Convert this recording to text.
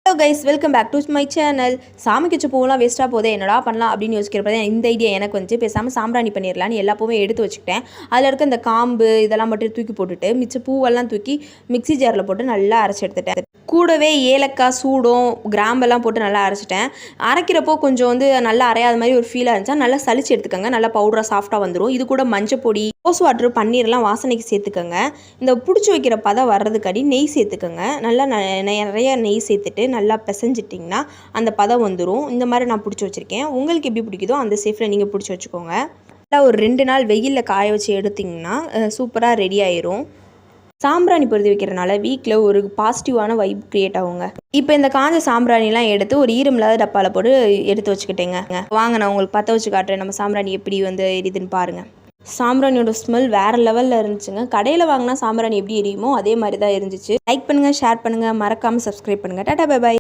Hello guys, welcome back to my channel. சாமிக்கு வச்ச பூவெல்லாம் வேஸ்ட்டாக போதே, என்னடா பண்ணலாம் அப்படின்னு யோசிக்கிறப்ப இந்த ஐடியா எனக்கு வந்து பேசாமல் சாம்பிராணி பண்ணிடலான்னு எல்லா பூவும் எடுத்து வச்சுக்கிட்டேன். அதில் இருக்க இந்த காம்பு இதெல்லாம் மட்டும் தூக்கி போட்டுட்டு மிச்ச பூவெல்லாம் தூக்கி மிக்ஸி ஜாரில் போட்டு நல்லா அரைச்சி எடுத்துட்டேன். கூடவே ஏலக்காய், சூடம், கிராம்பெல்லாம் போட்டு நல்லா அரைச்சிட்டேன். அரைக்கிறப்போ கொஞ்சம் வந்து நல்லா அரையாத மாதிரி ஒரு ஃபீலாக இருந்துச்சா நல்லா சளிச்சு எடுத்துக்கோங்க. நல்லா பவுடராக சாஃப்டாக வந்துடும். இது கூட மஞ்சள் பொடி, ரோஸ் வாட்டர், பன்னீர்லாம் வாசனைக்கு சேர்த்துக்கோங்க. இந்த பிடிச்சி வைக்கிற பதம் வர்றதுக்காடி நெய் சேர்த்துக்கோங்க. நல்லா நிறைய நெய் சேர்த்துட்டு நல்லா பிசைஞ்சிட்டிங்கன்னா அந்த பதம் வந்துடும். இந்த மாதிரி நான் பிடிச்சி வச்சுருக்கேன். உங்களுக்கு எப்படி பிடிக்குதோ அந்த சேஃபில் நீங்கள் பிடிச்சி வச்சுக்கோங்க. நல்லா ஒரு 2 நாள் வெயிலில் காய வச்சு எடுத்திங்கன்னா சூப்பராக ரெடி ஆயிரும். சாம்பிராணி பொருத்தி வைக்கிறனால வீட்டில் ஒரு பாசிட்டிவான வைப் க்ரியேட் ஆகுங்க. இப்போ இந்த காஞ்ச சாம்பிராணிலாம் எடுத்து ஒரு ஈரமில்லாத டப்பாவில் போட்டு எடுத்து வச்சுக்கிட்டேங்க. வாங்க நான் உங்களுக்கு பற்ற வச்சு காட்டுறேன் நம்ம சாம்பிராணி எப்படி வந்து எரியுதுன்னு பாருங்கள். சாம்பிராணியோட ஸ்மெல் வேறு லெவலில் இருந்துச்சுங்க. கடையில் வாங்கினா சாம்பிராணி எப்படி எரியுமோ அதே மாதிரி தான் இருந்துச்சு. லைக் பண்ணுங்கள், ஷேர் பண்ணுங்கள், மறக்காமல் சப்ஸ்கிரைப் பண்ணுங்கள். Tata bye bye.